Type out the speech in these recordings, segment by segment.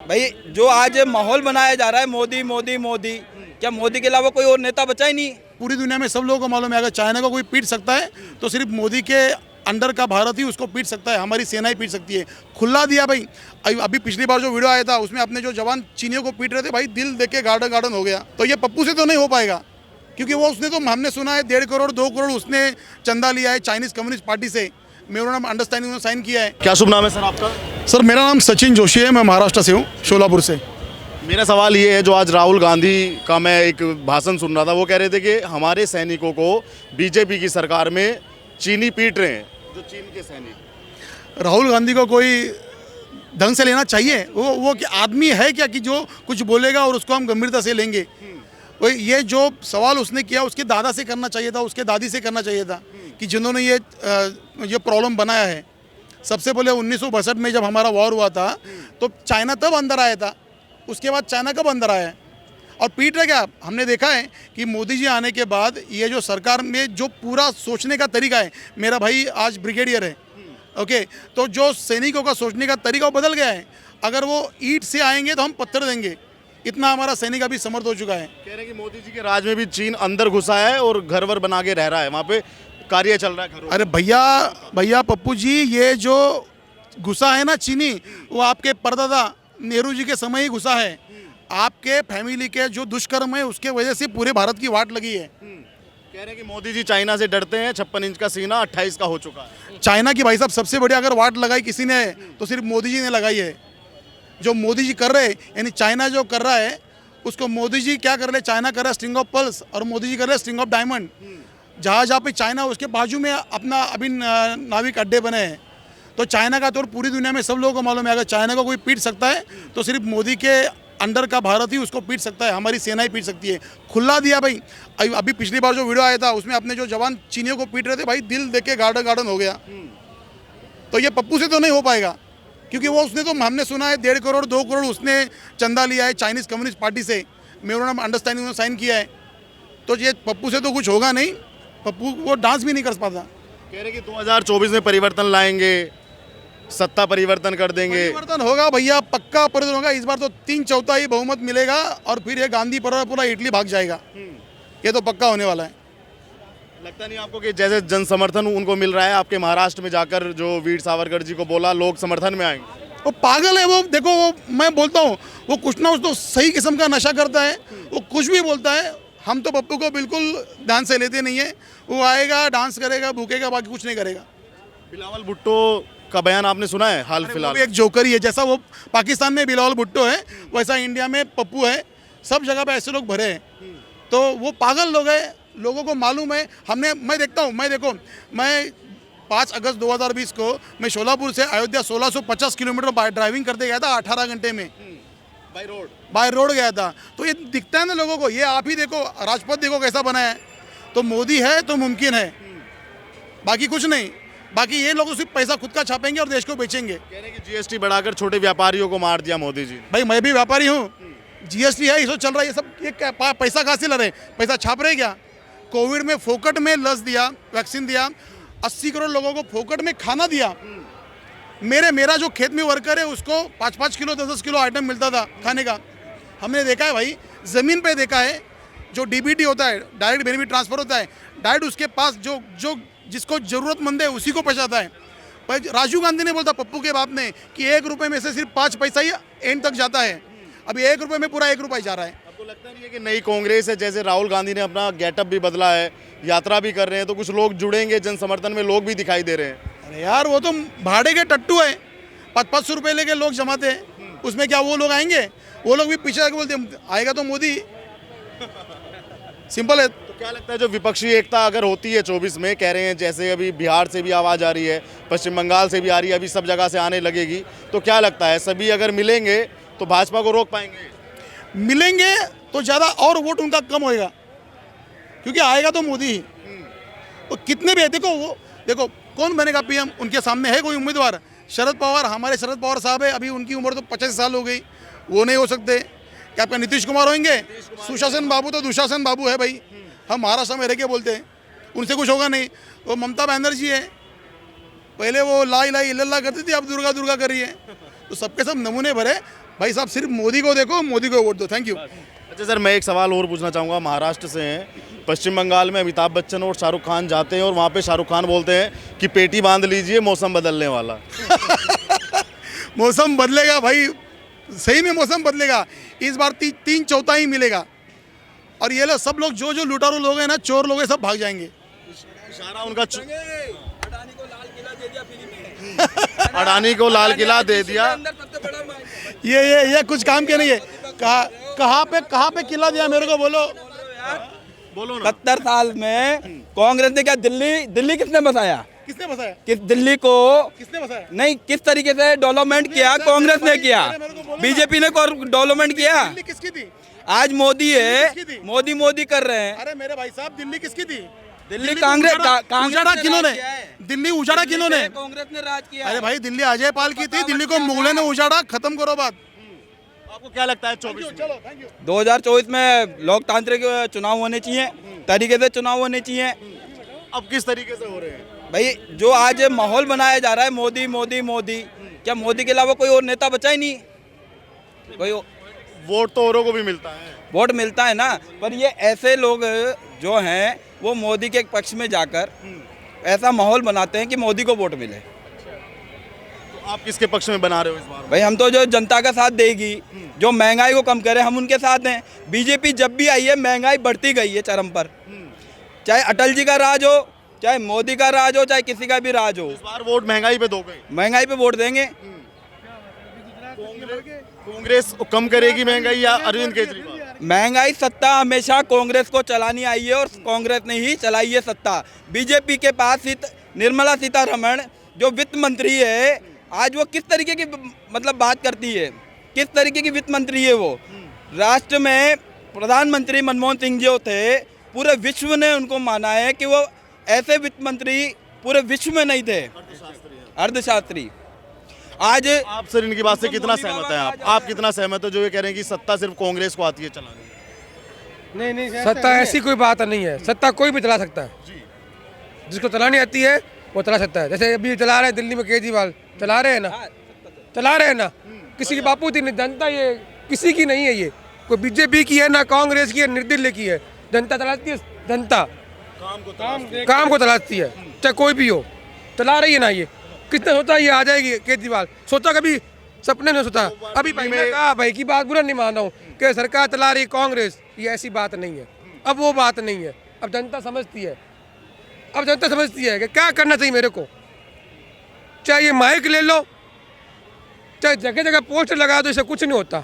भाई जो आज माहौल बनाया जा रहा है मोदी मोदी मोदी, क्या मोदी के अलावा कोई और नेता बचा ही नहीं? पूरी दुनिया में सब लोगों को मालूम है अगर चाइना को कोई पीट सकता है तो सिर्फ मोदी के अंडर का भारत ही उसको पीट सकता है, हमारी सेना ही पीट सकती है। खुला दिया भाई। अभी पिछली बार जो वीडियो आया था उसमें अपने जो जवान चीनियों को पीट रहे थे भाई, दिल देख के गार्डन गार्डन हो गया। तो ये पप्पू से तो नहीं हो पाएगा, क्योंकि वो उसने तो हमने सुना है 1.5 करोड़ 2 करोड़ उसने चंदा लिया है चाइनीज कम्युनिस्ट पार्टी से। मेमोरेंडम अंडरस्टैंडिंग उन्होंने साइन किया है। क्या शुभ नाम है सर आपका? सर मेरा नाम सचिन जोशी है, मैं महाराष्ट्र से हूँ, शोलापुर से। मेरा सवाल ये है, जो आज राहुल गांधी का मैं एक भाषण सुन रहा था, वो कह रहे थे कि हमारे सैनिकों को बीजेपी की सरकार में चीनी पीट रहे हैं, जो चीन के सैनिक। राहुल गांधी को कोई ढंग से लेना चाहिए। वो क्या आदमी है क्या कि जो कुछ बोलेगा और उसको हम गंभीरता से लेंगे? वो ये जो सवाल उसने किया उसके दादा से करना चाहिए था, उसके दादी से करना चाहिए था, कि जिन्होंने ये प्रॉब्लम बनाया है। सबसे पहले 1962 में जब हमारा वॉर हुआ था तो चाइना तब अंदर आया था, उसके बाद चाइना कब अंदर आया है? और पीट रहे क्या? हमने देखा है कि मोदी जी आने के बाद ये जो सरकार में जो पूरा सोचने का तरीका है, मेरा भाई आज ब्रिगेडियर है, ओके, तो जो सैनिकों का सोचने का तरीका वो बदल गया है। अगर वो ईंट से आएंगे तो हम पत्थर देंगे, इतना हमारा सैनिक अभी समर्थ हो चुका है। कह रहे हैं कि मोदी जी के राज में भी चीन अंदर घुसा है और घर वर बना के रह रहा है, वहाँ पे कार्य चल रहा है घरों। अरे भैया पप्पू जी, ये जो घुसा है ना चीनी, वो आपके परदादा नेहरू जी के समय ही घुसा है। आपके फैमिली के जो दुष्कर्म है उसके वजह से पूरे भारत की वाट लगी है। कह रहे हैं कि मोदी जी चाइना से डरते हैं, 56 इंच का सीना 28 का हो चुका है। चाइना की भाई साहब सबसे बड़ी अगर वाट लगाई किसी ने तो सिर्फ मोदी जी ने लगाई है। जो मोदी जी कर रहे हैं, यानी चाइना जो कर रहा है उसको मोदी जी क्या कर रहे हैं? चाइना कर रहा है स्ट्रिंग ऑफ पर्ल्स और मोदी जी कर रहे हैं स्ट्रिंग ऑफ डायमंड। जहाँ जहाँ पे चाइना उसके बाजू में अपना अभी नाविक अड्डे बने हैं। तो चाइना का तौर पूरी दुनिया में सब लोगों को मालूम है अगर चाइना को कोई पीट सकता है तो सिर्फ मोदी के अंडर का भारत ही उसको पीट सकता है, हमारी सेना ही पीट सकती है। खुला दिया भाई। अभी पिछली बार जो वीडियो आया था उसमें अपने जो जवान चीनियों को पीट रहे थे भाई, दिल देख के गार्डन गार्डन हो गया। तो ये पप्पू से तो नहीं हो पाएगा, क्योंकि वो उसने तो हमने सुना है 1.5 करोड़ 2 करोड़ उसने चंदा लिया है चाइनीज कम्युनिस्ट पार्टी से। मेमोरेंडम अंडरस्टैंडिंग उन्होंने साइन किया है। तो ये पप्पू से तो कुछ होगा नहीं। पप्पू वो डांस भी नहीं कर पाता। कह रहे हैं कि 2024 में परिवर्तन लाएंगे, सत्ता परिवर्तन कर देंगे। परिवर्तन होगा भैया, पक्का परिवर्तन होगा। इस बार तो 3/4 बहुमत मिलेगा और फिर ये गांधी परिवार पूरा इटली भाग जाएगा। ये तो पक्का होने वाला है। लगता नहीं आपको कि जैसे जन समर्थन उनको मिल रहा है, आपके महाराष्ट्र में जाकर जो वीर सावरकर जी को बोला, लोग समर्थन में आएंगे? वो पागल है वो। देखो वो मैं बोलता हूँ वो कुछ ना कुछ तो सही किस्म का नशा करता है, वो कुछ भी बोलता है। हम तो पप्पू को बिल्कुल ध्यान से लेते नहीं है। वो आएगा, डांस करेगा, भूखेगा, बाकी कुछ नहीं करेगा। बिलावल भुट्टो का बयान आपने सुना है हाल फिलहाल? वो भी एक जोकर ही है। जैसा वो पाकिस्तान में बिलावल भुट्टो है वैसा इंडिया में पप्पू है। सब जगह पे ऐसे लोग भरे हैं। तो वो पागल लोग हैं, लोगों को मालूम है। मैं देखता हूँ, मैं 5 अगस्त 2020 को मैं शोलापुर से अयोध्या 1650 किलोमीटर ड्राइविंग करते गया था 18 घंटे में। बाय रोड गया था। तो ये दिखता है ना लोगों को। ये आप ही देखो, राजपथ देखो कैसा बना है। तो मोदी है तो मुमकिन है, बाकी कुछ नहीं। बाकी ये लोग सिर्फ पैसा खुद का छापेंगे और देश को बेचेंगे। कह रहे हैं कि जीएसटी बढ़ाकर छोटे व्यापारियों को मार दिया मोदी जी। भाई मैं भी व्यापारी हूँ, जीएसटी है, इसको चल रहा है, ये सब ये पैसा कहाँ से ला रहे? पैसा छाप रहे क्या? कोविड में फोकट में लस दिया, वैक्सीन दिया, 80 करोड़ लोगों को फोकट में खाना दिया। मेरा जो खेत में वर्कर है उसको 5-5 किलो 10-10 किलो आइटम मिलता था खाने का। हमने देखा है भाई, ज़मीन पे देखा है। जो डीबीटी होता है, डायरेक्ट बेनिफिट ट्रांसफ़र होता है, डायरेक्ट उसके पास जो जिसको ज़रूरतमंद है उसी को पहुंचाता है। पर राजीव गांधी ने बोलता, पप्पू के बाप ने, कि 1 रुपये में से सिर्फ 5 पैसा ही एंड तक जाता है। अभी 1 रुपये में पूरा 1 रुपया जा रहा है। आपको लगता नहीं है कि नई कांग्रेस है, जैसे राहुल गांधी ने अपना गेटअप भी बदला है, यात्रा भी कर रहे हैं, तो कुछ लोग जुड़ेंगे, जन समर्थन में लोग भी दिखाई दे रहे हैं? अरे यार वो तो भाड़े के टट्टू है, 500 रुपये लेके लोग जमाते हैं। उसमें क्या वो लोग आएंगे? वो लोग भी पीछे आके बोलते आएगा तो मोदी। सिंपल है। तो क्या लगता है जो विपक्षी एकता अगर होती है 24 में, कह रहे हैं जैसे अभी बिहार से भी आवाज़ आ रही है, पश्चिम बंगाल से भी आ रही है, अभी सब जगह से आने लगेगी, तो क्या लगता है सभी अगर मिलेंगे तो भाजपा को रोक पाएंगे? मिलेंगे तो ज़्यादा और वोट उनका कम होएगा, क्योंकि आएगा तो मोदी ही। वो कितने भी है, देखो कौन बनेगा पीएम, उनके सामने है कोई उम्मीदवार? शरद पवार, हमारे शरद पवार साहब है, अभी उनकी उम्र तो 85 साल हो गई, वो नहीं हो सकते। क्या आपका नीतीश कुमार होंगे? सुशासन बाबू तो दुशासन बाबू है भाई, हम महाराष्ट्र में रह के बोलते हैं, उनसे कुछ होगा नहीं। वो ममता बनर्जी है, पहले वो ला इलाहा इल्लल्लाह करती थी, अब दुर्गा दुर्गा कर रही है। तो सबके सब नमूने भरे। भाई साहब सिर्फ मोदी को देखो, मोदी को वोट दो। Thank you. अच्छा सर, मैं एक सवाल और पूछना चाहूँगा। महाराष्ट्र से हैं, पश्चिम बंगाल में अमिताभ बच्चन और शाहरुख खान जाते हैं और वहाँ पे शाहरुख खान बोलते हैं कि पेटी बांध लीजिए, मौसम बदलने वाला। मौसम बदलेगा भाई, सही में मौसम बदलेगा। इस बार 3/4 मिलेगा और ये लोग सब लोग जो लुटारू लोग हैं ना, चोर लोग हैं, सब भाग जाएंगे। इशारा उनका अडानी को लाल किला दे दिया। ये कुछ काम के नहीं है। कहाँ पे किला दिया मेरे को बोलो बोलो ना। 70 साल में कांग्रेस ने क्या दिल्ली किसने बसाया? किसने बसाया? किस दिल्ली को किसने बसाया? नहीं, किस तरीके से डेवलपमेंट किया कांग्रेस ने किया, बीजेपी ने डेवलपमेंट किया। दिल्ली किसकी थी? आज मोदी है, मोदी कर रहे हैं। अरे मेरे भाई साहब, दिल्ली किसकी थी? दिल्ली कांग्रेस उजाड़ा किन्होंने? दिल्ली उजाड़ा किन्होंने? कांग्रेस ने राज किया। अरे भाई, दिल्ली अजय पाल की थी, दिल्ली को मुगलों ने उजाड़ा। खत्म करो बात। आपको क्या लगता है 24 में? चलो, थैंक यू। 2024 में लोकतांत्रिक चुनाव होने चाहिए, तरीके से चुनाव होने चाहिए। अब किस तरीके से हो रहे हैं? भाई जो आज माहौल बनाया जा रहा है, मोदी मोदी मोदी, क्या मोदी के अलावा कोई और नेता बचा ही नहीं? कोई वोट तो औरों को भी मिलता है। वोट मिलता है ना, पर ये ऐसे लोग जो हैं वो मोदी के पक्ष में जाकर ऐसा माहौल बनाते हैं कि मोदी को वोट मिले। तो आप किसके पक्ष में बना रहे हो इस बार? भाई हम तो जो जनता का साथ देगी, जो महंगाई को कम करे, हम उनके साथ हैं। बीजेपी जब भी आई है महंगाई बढ़ती गई है चरम पर। चाहे अटल जी का राज हो, चाहे मोदी का राज हो, चाहे किसी का भी राज हो, इस बार वोट महंगाई पे दोगे? महंगाई पे वोट देंगे। कांग्रेस कम करेगी महंगाई या अरविंद केजरीवाल? महंगाई सत्ता हमेशा कांग्रेस को चलानी आई है और कांग्रेस ने ही चलाई है सत्ता। बीजेपी के पास निर्मला सीतारमण जो वित्त मंत्री है, आज वो किस तरीके की मतलब बात करती है, किस तरीके की वित्त मंत्री है वो। राष्ट्र में प्रधानमंत्री मनमोहन सिंह जो थे, पूरे विश्व ने उनको माना है कि वो ऐसे वित्त मंत्री पूरे विश्व में नहीं थे, अर्थशास्त्री। आज आप सर इनकी बात से कितना सहमत हैं? आप कितना सहमत हो जो ये कह रहे हैं कि सत्ता सिर्फ कांग्रेस को आती है चलाने? नहीं, सत्ता ऐसी कोई बात नहीं है। सत्ता कोई भी चला सकता है, जिसको चलानी आती है वो चला सकता है। जैसे अभी चला रहे हैं दिल्ली में केजरीवाल, चला रहे हैं ना। किसी की बापू थी, जनता ये किसी की नहीं है। ये कोई बीजेपी की है ना कांग्रेस की है, निर्दलीय की है। जनता चलाती है, जनता काम को तलाशती है, चाहे कोई भी हो, चला रही है ना। ये किसने सोचा ये आ जाएगी केजरीवाल? सोचा कभी? सपने ने सोचा। अभी भाई मैं कहा, भाई की बात बुरा नहीं मान रहा हूँ कि सरकार चला रही कांग्रेस, ये ऐसी बात नहीं है। अब वो बात नहीं है। अब जनता समझती है, कि क्या करना चाहिए मेरे को। चाहे ये माइक ले लो, चाहे जगह जगह पोस्टर लगा दो, इससे कुछ नहीं होता।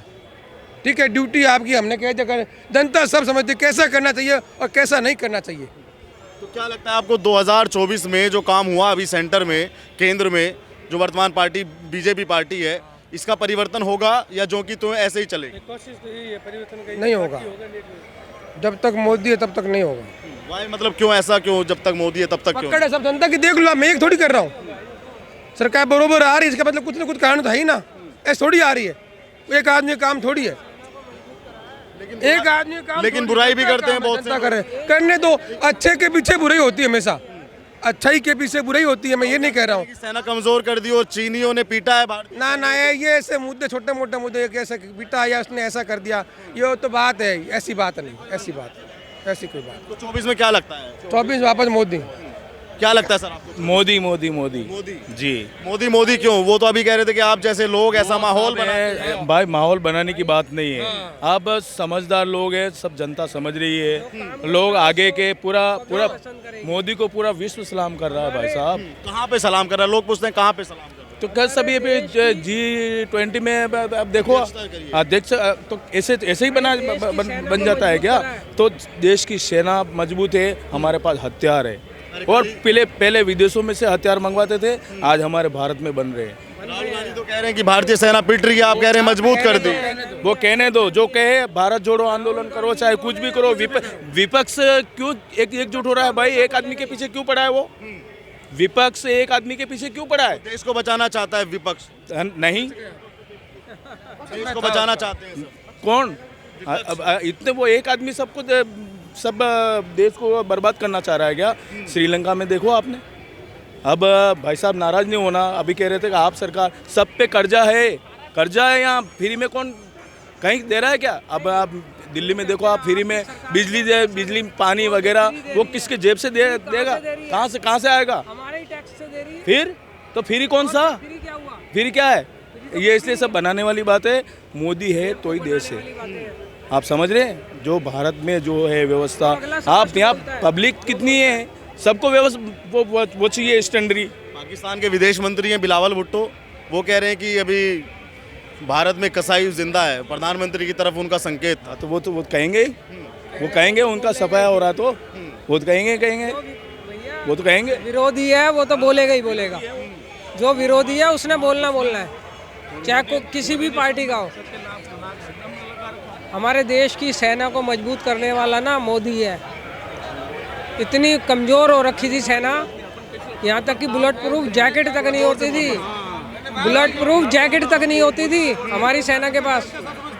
ठीक है, ड्यूटी आपकी, हमने कह दिया। जनता सब समझती है कैसा करना चाहिए और कैसा नहीं करना चाहिए। तो क्या लगता है आपको 2024 में जो काम हुआ अभी सेंटर में, केंद्र में, जो वर्तमान पार्टी बीजेपी पार्टी है, इसका परिवर्तन होगा या जो कि तो ऐसे ही चलेगा? कोशिश तो यही है, परिवर्तन नहीं होगा। जब तक मोदी है तब तक नहीं होगा। भाई मतलब क्यों ऐसा, क्यों जब तक मोदी है तब तक क्यों? पकड़ है सब जनता की, देख लो। मैं एक थोड़ी कर रहा हूँ, सरकार बरोबर आ रही है, इसका मतलब कुछ ना कुछ कारण तो है ही ना। ऐसे थोड़ी आ रही है, एक आदमी काम थोड़ी है। एक आदमी काम, लेकिन बुराई भी करते हैं बहुत से। करने दो, अच्छे के पीछे बुराई होती है हमेशा। अच्छाई के पीछे बुराई होती है, मैं ये नहीं कह रहा हूँ। सेना कमजोर कर दी और चीनियों ने पीटा है भारत। ना ये ऐसे मुद्दे, छोटे मोटे मुद्दे, कैसे पीटा या उसने ऐसा कर दिया, ये तो बात है। ऐसी बात नहीं, ऐसी कोई बात। तो 24 में क्या लगता है? 24 वापस मोदी। क्या लगता है सर आपको? मोदी जी। मोदी क्यों? वो तो अभी कह रहे थे कि आप जैसे लोग ऐसा माहौल भाई माहौल बनाने की बात नहीं है। आप समझदार लोग हैं, सब जनता समझ रही है। लोग आगे के पूरा मोदी को पूरा विश्व सलाम कर रहा है भाई साहब। कहाँ पे सलाम कर रहा है? लोग पूछते हैं कहाँ पे सलाम कर रहा है? तो क्या सभी G20 में अब देखो अध्यक्ष, तो ऐसे ही बन जाता है क्या? तो देश की सेना मजबूत है, हमारे पास हथियार है, और पहले विदेशों में से हथियार मंगवाते थे, आज हमारे भारत में बन रहे हैं। राहुल गांधी तो कह रहे हैं कि भारतीय सेना पिट रही है, आप कह रहे हैं मजबूत कर दी। वो कहने दो, जो कहे भारत जोड़ो आंदोलन करो, चाहे कुछ भी करो। विपक्ष क्यों एकजुट हो रहा है भाई? एक आदमी के पीछे क्यों पड़ा है वो? विपक्ष एक आदमी के पीछे क्यों पड़ा है? देश को बचाना चाहता है विपक्ष, नहीं, देश को बचाना चाहते हैं कौन? इतने वो एक आदमी सब देश को बर्बाद करना चाह रहा है क्या? श्रीलंका में देखो आपने। अब भाई साहब नाराज नहीं होना। अभी कह रहे थे कि आप सरकार, सब पे कर्जा है, कर्जा है यहाँ फ्री में कौन कहीं दे रहा है क्या? अब आप दिल्ली में देखो, आप फ्री में बिजली पानी वगैरह वो किसके जेब से देगा? कहाँ से आएगा? हमारे ही टैक्स से दे रही है। फिर तो फ्री कौन सा? फ्री क्या हुआ? फिर क्या है ये? इसलिए सब बनाने वाली बात है। मोदी है तो ही देश है। आप समझ रहे हैं? जो भारत में जो है व्यवस्था, आप यहाँ पब्लिक कितनी है, सबको व्यवस्था वो चाहिए स्टैंडर्ड। पाकिस्तान के विदेश मंत्री हैं बिलावल भुट्टो, वो कह रहे हैं कि अभी भारत में कसाई जिंदा है, प्रधानमंत्री की तरफ उनका संकेत। हाँ, तो वो कहेंगे ही। वो कहेंगे, उनका सफाया हो रहा तो वो तो कहेंगे वो तो कहेंगे। विरोधी है वो तो बोलेगा ही बोलेगा। जो विरोधी है उसने बोलना है, चाहे किसी भी पार्टी का हो। हमारे देश की सेना को मजबूत करने वाला ना मोदी है। इतनी कमज़ोर हो रखी थी सेना, यहाँ तक कि बुलेट प्रूफ जैकेट तक नहीं होती थी। बुलेट प्रूफ जैकेट तक नहीं होती थी हमारी सेना के पास,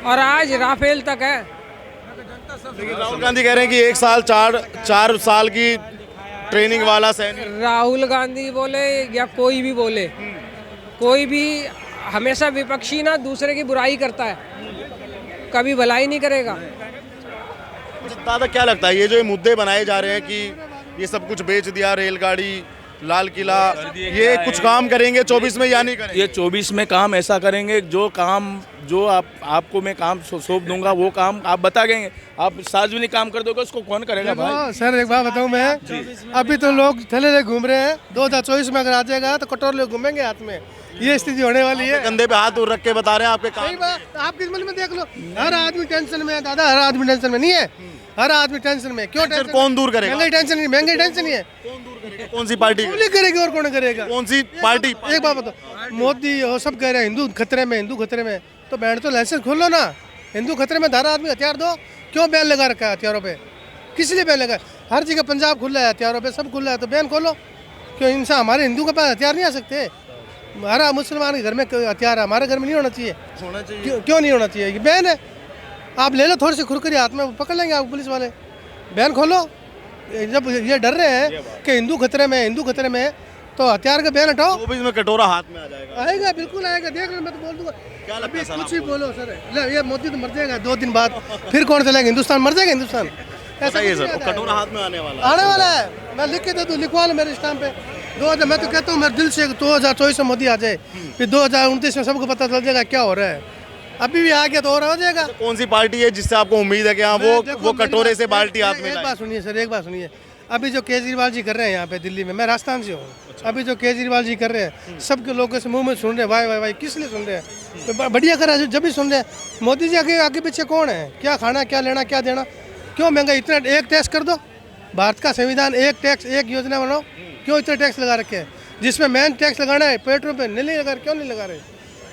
और आज राफेल तक है। लेकिन राहुल गांधी कह रहे हैं कि 1 साल 4 साल की ट्रेनिंग वाला सैनिक। राहुल गांधी बोले या कोई भी बोले, कोई भी हमेशा विपक्षी ना दूसरे की बुराई करता है, कभी भलाई नहीं करेगा। दादा क्या लगता है ये जो मुद्दे बनाए जा रहे हैं कि ये सब कुछ बेच दिया, रेलगाड़ी, लाल किला, ये कुछ काम करेंगे 24 में या नहीं करेंगे? ये 24 में काम ऐसा करेंगे जो आपको मैं काम सौंप दूंगा, वो काम आप बता देंगे। आप सार्वजनिक काम कर दोगे, उसको कौन करेगा भाई? सर एक बात बताऊं मैं, अभी तो लोग थैले घूम रहे हैं, 2024 में अगर आ जाएगा तो कटोर ले घूमेंगे हाथ में। ये स्थिति होने वाली है। कंधे पे हाथ रख के बता रहे हैं आपके काम। सही बात, आप किस मन में देख लो, हर आदमी टेंशन में है दादा, हर आदमी टेंशन में नहीं है, हर आदमी टेंशन में। क्यों टेंशन? कौन दूर करेगा? महंगाई टेंशन नहीं, महंगाई टेंशन नहीं है। कौन सी पार्टी करेगी और कौन करेगा? कौन सी पार्टी? एक बात बताओ, मोदी और सब कह रहे हैं हिंदू खतरे में, तो बैन तो लाइसेंस खोलो ना। हिंदू खतरे में धारा आदमी हथियार दो, क्यों बैन लगा रखा है हथियारों पे? किस लिए बैन लगा? हर जगह पंजाब खुला है हथियारों पे, सब खुला है, तो बैन खोलो। क्यों इंसान हमारे हिंदू के पास हथियार नहीं आ सकते? हमारा मुसलमान के घर में हथियार है, हमारे घर में नहीं होना चाहिए। क्यों नहीं होना चाहिए? ये बैन है। आप ले लो थोड़ी सी खुरखरी हाथ में, पकड़ लेंगे आप पुलिस वाले। बैन खोलो। जब ये डर रहे हैं कि हिंदू खतरे में है, तो हथियार का बैन हटाओ। 24 में कटोरा हाथ में आ जाएगा। आएगा, बिल्कुल आएगा, देख लो, मैं तो बोल दूंगा। क्या लगता है सर कुछ भी बोलो सर, ये मोदी तो मर जाएगा 2 दिन बाद, फिर कौन चलेगा? हिंदुस्तान मर जाएगा। हिंदुस्तान ऐसा बताइए कुछ सर, नहीं आता है। कटोरा हाथ में आने वाला है। मैं लिख के दे दूँ, लिखवा लो मेरे स्टाम्प पे। 2000 मैं तो कहता हूँ मेरे दिल से 2024 में मोदी आ जाए, फिर 2029 में सबको पता चल जाएगा क्या हो रहा है। अभी भी आ गया तो और हो जाएगा। कौन सी पार्टी है जिससे आपको उम्मीद है कि हाँ वो कटोरे से बाल्टी हाथ में एक लाए? बात सुनिए सर, एक बात सुनिए। अभी जो केजरीवाल जी कर रहे हैं यहाँ पे दिल्ली में, मैं राजस्थान से हूँ। अभी जो केजरीवाल जी कर रहे हैं, सबके लोगों से मुंह में सुन रहे हैं वाई, किस लिए सुन रहे हैं? तो बढ़िया कर रहा है जब भी सुन रहे हैं। मोदी जी आगे पीछे कौन है? क्या खाना, क्या लेना, क्या देना? क्यों महंगाई इतना? एक टैक्स कर दो, भारत का संविधान, एक टैक्स एक योजना बनाओ। क्यों इतने टैक्स लगा रखे हैं? जिसमें मेन टैक्स लगाना है पेट्रोल पे, नहीं लगा, क्यों नहीं लगा रहे?